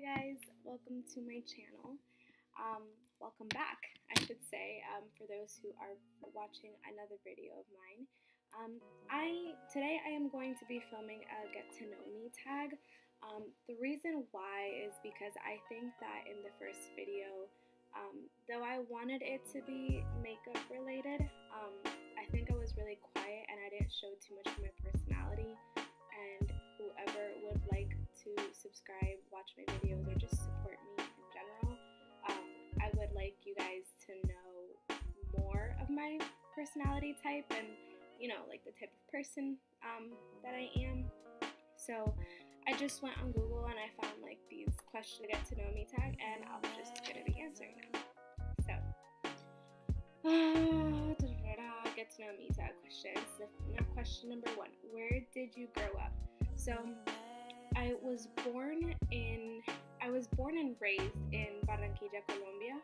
Hi guys, welcome to my channel. Welcome back, I should say, for those who are watching another video of mine. Today I am going to be filming a get to know me tag. The reason why is because I think that in the first video, though I wanted it to be makeup related, I think I was really quiet and I didn't show too much of my personality. And whoever would like to subscribe, watch my videos, or just support me in general, I would like you guys to know more of my personality type and, like the type of person that I am. So I just went on Google and I found like these questions to get to know me tag, and I'm just going to be answering them. So, get to know me tag questions. Question number 1, where did you grow up? So I was born and raised in Barranquilla, Colombia,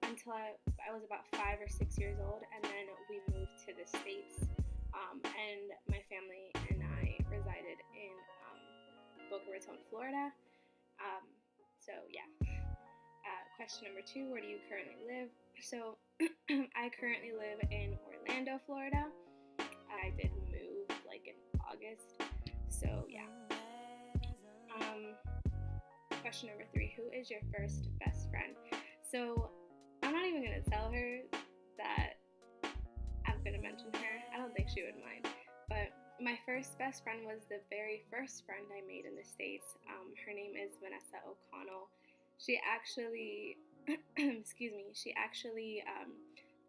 until I was about 5 or 6 years old, and then we moved to the States, and my family and I resided in Boca Raton, Florida. Question number 2, where do you currently live? So I currently live in Orlando, Florida. I did move like in August. So yeah. Question number 3, who is your first best friend? So I'm not even gonna tell her that I'm gonna mention her. I don't think she would mind. But my first best friend was the very first friend I made in the States. Her name is Vanessa O'Connell. She actually,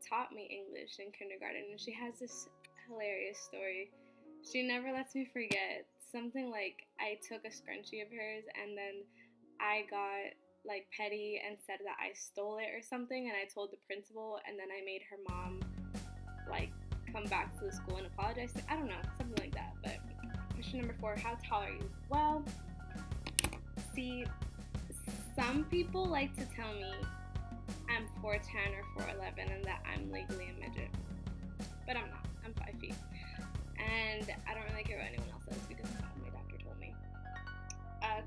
taught me English in kindergarten, and she has this hilarious story. She never lets me forget. Something like I took a scrunchie of hers, and then I got like petty and said that I stole it or something, and I told the principal, and then I made her mom like come back to the school and apologize. I don't know, something like that. But question number 4, how tall are you? Well, see, some people like to tell me I'm 4'10" or 4'11" and that I'm legally a midget. But I'm not. I'm 5 feet. And I don't really care what anyone else says because my doctor told me.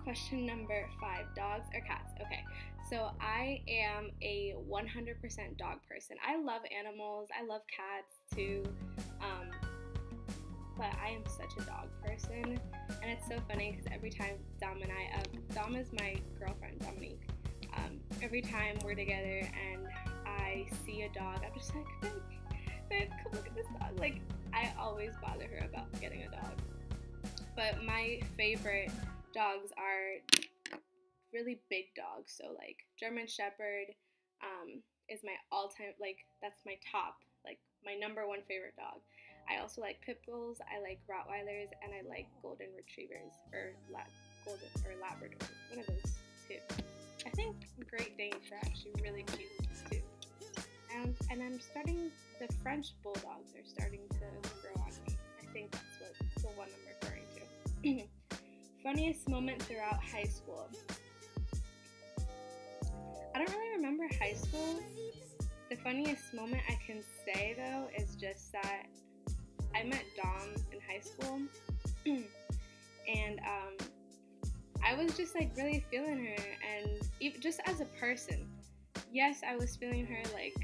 Question number 5, dogs or cats? Okay, so I am a 100% dog person. I love animals. I love cats too. But I am such a dog person. And it's so funny because every time Dom is my girlfriend, Dominique. Every time we're together and I see a dog, I'm just like, babe, come look at this dog. Like, I always bother her about getting a dog. But my favorite dogs are really big dogs. So like German Shepherd is my all-time, like that's my top, like my number 1 favorite dog. I also like pit bulls, I like Rottweilers, and I like golden retrievers or Labradors. One of those two. I think Great Danes are actually really cute too. And the French bulldogs are starting to grow on me. I think that's what the one I'm referring to. Funniest moment throughout high school. I don't really remember high school. The funniest moment I can say though is just that I met Dom in high school, and I was just like really feeling her, and even just as a person. Yes, I was feeling her, like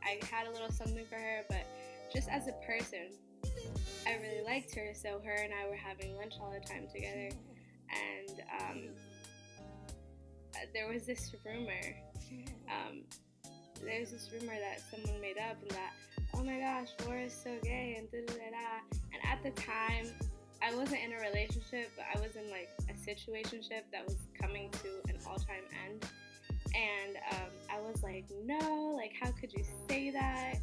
I had a little something for her, but just as a person, I really liked her. So her and I were having lunch all the time together, and there was this rumor. There's this rumor that someone made up, and that, oh my gosh, Laura's so gay, and da-da-da-da. And at the time, I wasn't in a relationship, but I was in like a situationship that was coming to an all-time end. And I was like, no, like, how could you say that?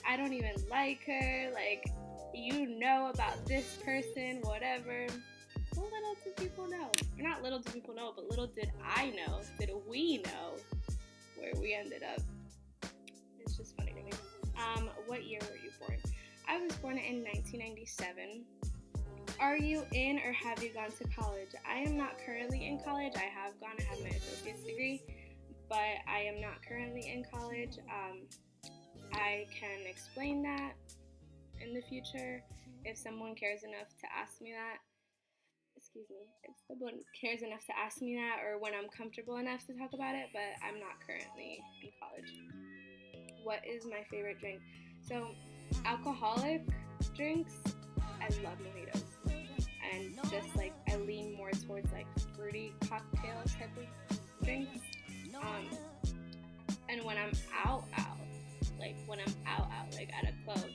I don't even like her. Like, you know about this person, whatever. Well, little do people know. Or not little do people know, but little did I know, did we know where we ended up. It's just funny to me. What year were you born? I was born in 1997. Are you in or have you gone to college? I am not currently in college. I have my associate's degree, but I am not currently in college. I can explain that in the future if someone cares enough to ask me that. if someone cares enough to ask me that, or when I'm comfortable enough to talk about it, but I'm not currently in college. What is my favorite drink? So, alcoholic drinks, I love mojitos. And just like, I lean more towards like fruity cocktail type of drinks. And when I'm out, like at a club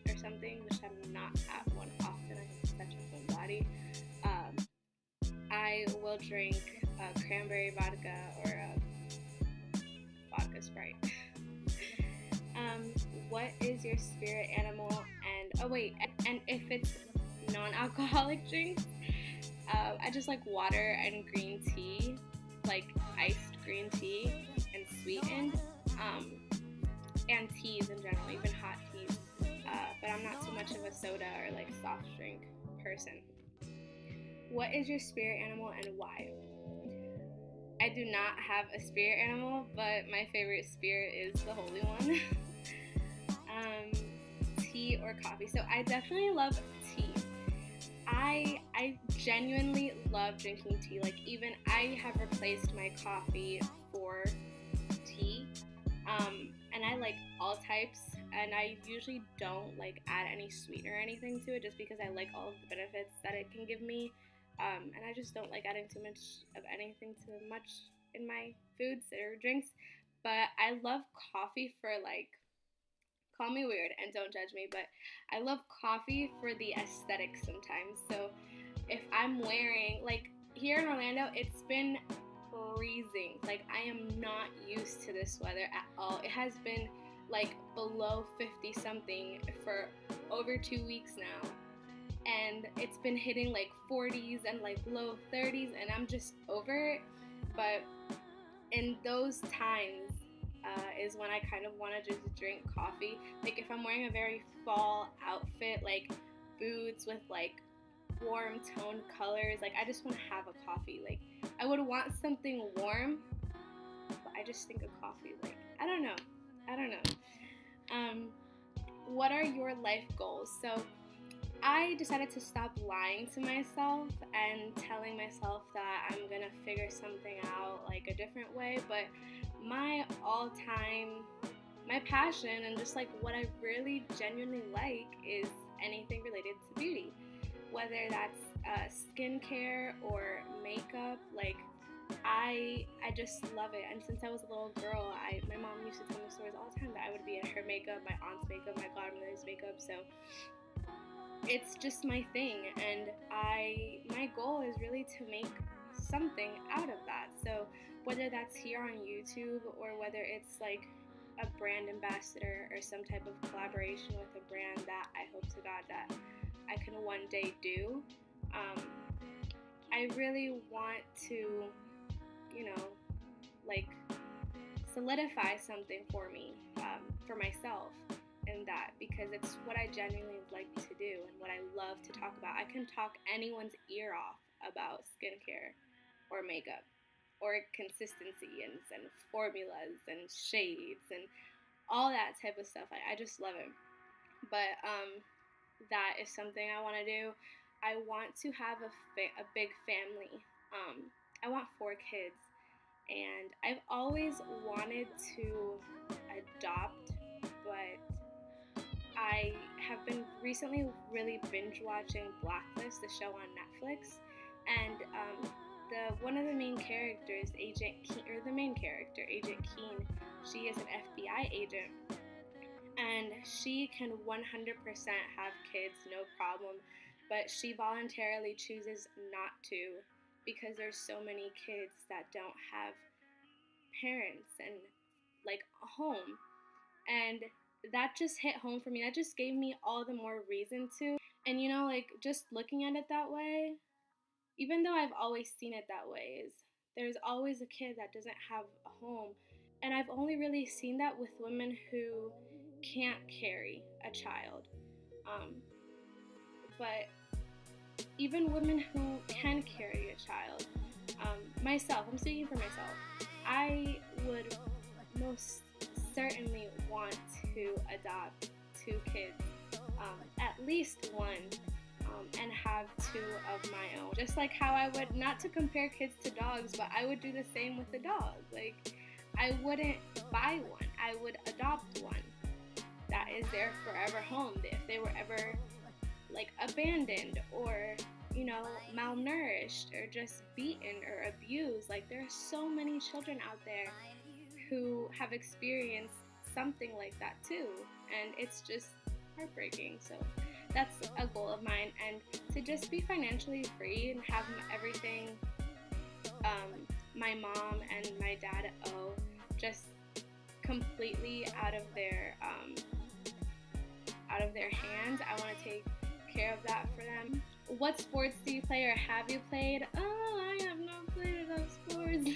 or something, which I'm not at one often, I have such a full body, I will drink a cranberry vodka or a vodka Sprite. What is your spirit animal? And if it's non-alcoholic drinks, I just like water and green tea, like iced green tea and sweetened, and teas in general, even hot teas. But I'm not so much of a soda or like soft drink person. What is your spirit animal and why? I do not have a spirit animal, but my favorite spirit is the Holy One. Tea or coffee? So I definitely love tea. I genuinely love drinking tea. Like, even I have replaced my coffee for tea. And I like all types, and I usually don't like add any sweetener or anything to it, just because I like all of the benefits that it can give me. And I just don't like adding too much of anything too much in my foods or drinks. But I love coffee for, like, call me weird and don't judge me, but I love coffee for the aesthetic sometimes. So if I'm wearing, like, here in Orlando, it's been freezing. Like, I am not used to this weather at all. It has been like below 50 something for over 2 weeks now, and it's been hitting like 40s and like low 30s, and I'm just over it. But in those times is when I kind of want to just drink coffee. Like, if I'm wearing a very fall outfit, like boots with like warm toned colors, like, I just want to have a coffee. Like, I would want something warm, but I just think of coffee. Like, I don't know. What are your life goals? So I decided to stop lying to myself and telling myself that I'm gonna figure something out like a different way. But my passion and just like what I really genuinely like is anything related to beauty, whether that's skincare or makeup. Like, I just love it. And since I was a little girl, my mom used to tell me stories all the time that I would be in her makeup, my aunt's makeup, my godmother's makeup. So it's just my thing, and my goal is really to make something out of that. So whether that's here on YouTube, or whether it's like a brand ambassador or some type of collaboration with a brand that I hope to God that I can one day do. I really want to, like, solidify something for me, for myself, in that, because it's what I genuinely like to do and what I love to talk about. I can talk anyone's ear off about skincare or makeup or consistency and formulas and shades and all that type of stuff. I just love it. But that is something I want to do. I want to have a big family. I want 4 kids, and I've always wanted to adopt, but I have been recently really binge watching Blacklist, the show on Netflix, and one of the main characters, Agent Keen, she is an FBI agent, and she can 100% have kids, no problem, but she voluntarily chooses not to, because there's so many kids that don't have parents and like a home. And that just hit home for me. That just gave me all the more reason to. And like, just looking at it that way, even though I've always seen it that way, is there's always a kid that doesn't have a home. And I've only really seen that with women who can't carry a child. But even women who can carry a child, myself, I'm speaking for myself, I would most certainly want to adopt 2 kids, at least one and have two of my own. Just like how I would, not to compare kids to dogs, but I would do the same with the dog. Like, I wouldn't buy one, I would adopt one. That is their forever home. If they were ever like abandoned or, malnourished or just beaten or abused, like there are so many children out there who have experienced something like that too, and it's just heartbreaking. So that's a goal of mine, and to just be financially free and have everything my mom and my dad owe just completely out of their hands. I want to take care of that for them. What sports do you play or have you played? Oh, I have not played enough sports.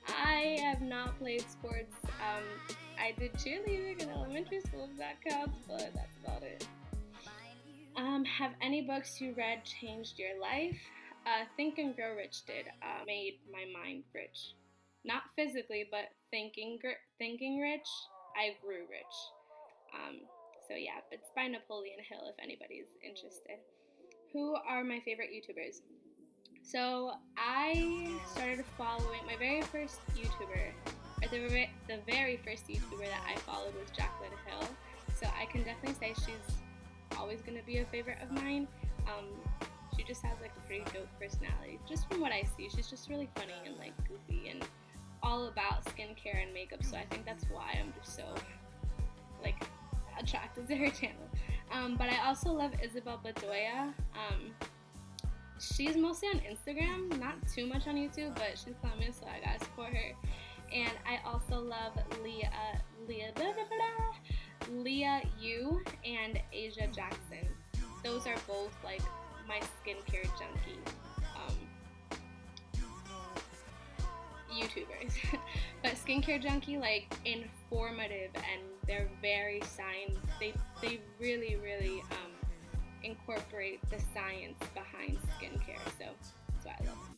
I have not played sports. I did cheerleading in elementary school, if that counts, but that's about it. Have any books you read changed your life? Think and Grow Rich did. Made my mind rich. Not physically, but thinking rich, I grew rich. So yeah, it's by Napoleon Hill if anybody's interested. Who are my favorite YouTubers? So I started following my very first YouTuber, or the very first YouTuber that I followed was Jaclyn Hill. So I can definitely say she's always going to be a favorite of mine. She just has like a pretty dope personality. Just from what I see, she's just really funny and like goofy and all about skincare and makeup. So I think that's why I'm just so like attracted to her channel. But I also love Isabel Bedoya. She's mostly on Instagram, not too much on YouTube, but she's Colombian, so I gotta support her. And I also love Leah Yu and Asia Jackson. Those are both like my skincare junkie YouTubers. But skincare junkie, like informative, and they're very science. They really incorporate the science behind skincare. So that's why I love them.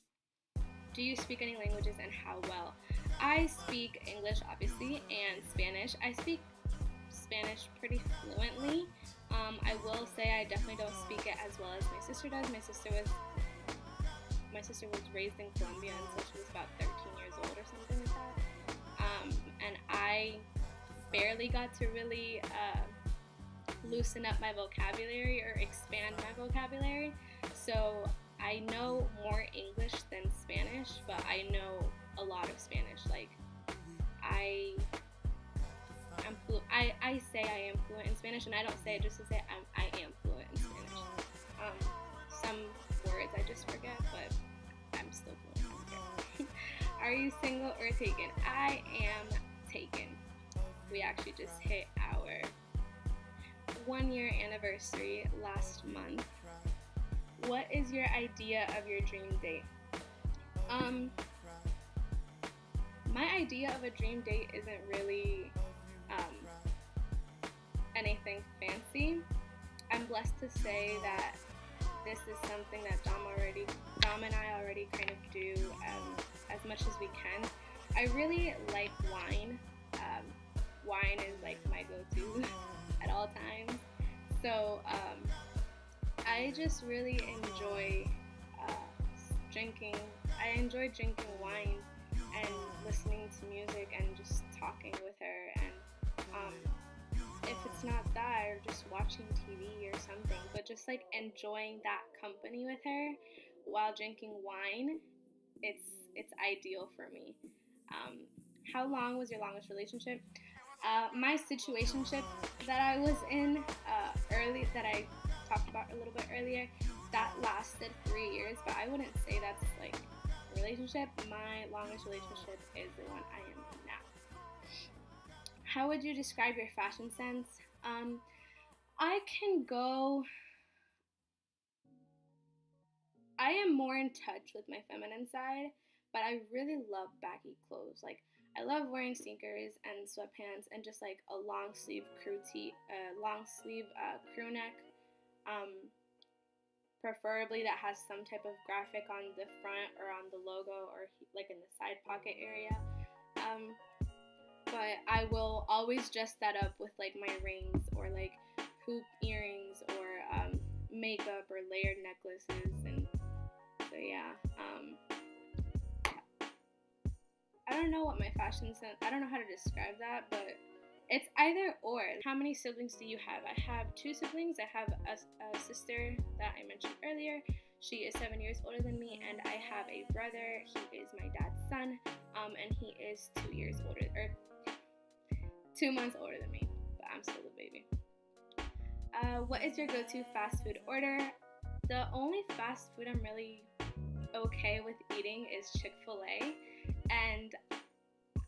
Do you speak any languages and how well? I speak English, obviously, and Spanish. I speak Spanish pretty fluently. I will say I definitely don't speak it as well as my sister does. My sister was raised in Colombia until she was about 13 years old or something like that. And I barely got to really loosen up my vocabulary or expand my vocabulary. So I know more English than Spanish, but I know a lot of Spanish. Like I say I am fluent in Spanish, and I don't say it just to say I am fluent in Spanish. Some words I just forget, but I'm still fluent. Are you single or taken? I am taken. We actually just hit our 1-year anniversary last month. What is your idea of your dream date? My idea of a dream date isn't really anything fancy. I'm blessed to say that this is something that Dom and I already kind of do as much as we can. I really like wine. Wine is like my go-to at all times. So I just really enjoy drinking. I enjoy drinking wine and listening to music and just talking with her. And if it's not that, or just watching TV or something, but just like enjoying that company with her while drinking wine, it's ideal for me. How long was your longest relationship? My situationship that I was in early, that I talked about a little bit earlier, that lasted 3 years, but I wouldn't say that's like a relationship. My longest relationship is the one I am in now. How would you describe your fashion sense? I am more in touch with my feminine side, but I really love baggy clothes. Like, I love wearing sneakers and sweatpants and just like a long sleeve crew neck, preferably that has some type of graphic on the front or on the logo or like in the side pocket area. But I will always dress that up with like my rings or like hoop earrings or makeup or layered necklaces, and so yeah. I don't know what my fashion sense, I don't know how to describe that, but it's either or. How many siblings do you have? I have 2 siblings. I have a sister that I mentioned earlier. She is 7 years older than me, and I have a brother. He is my dad's son, and he is 2 years older, or 2 months older than me, but I'm still a baby. What is your go-to fast food order? The only fast food I'm really okay with eating is Chick-fil-A, and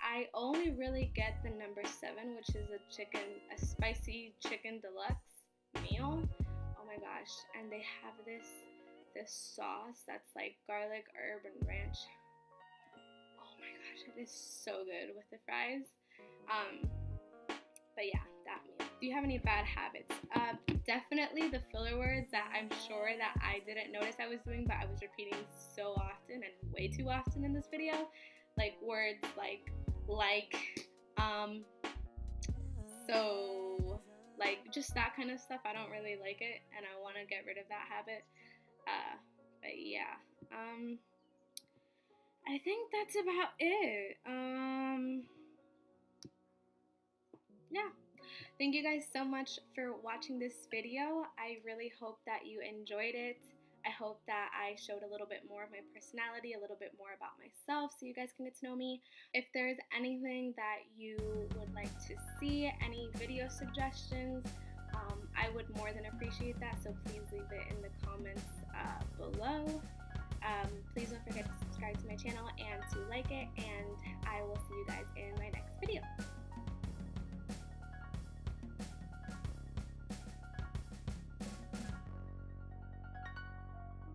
I only really get the number 7, which is a spicy chicken deluxe meal. Oh my gosh, and they have this sauce that's like garlic, herb, and ranch. Oh my gosh, it is so good with the fries. But yeah, that meal. Do you have any bad habits? Definitely the filler words that I'm sure that I didn't notice I was doing, but I was repeating so often and way too often in this video. Like words like, so, like just that kind of stuff. I don't really like it, and I want to get rid of that habit. But yeah, I think that's about it. Yeah. Thank you guys so much for watching this video. I really hope that you enjoyed it. I hope that I showed a little bit more of my personality, a little bit more about myself, so you guys can get to know me. If there's anything that you would like to see, any video suggestions, I would more than appreciate that, so please leave it in the comments below. Please don't forget to subscribe to my channel and to like it, and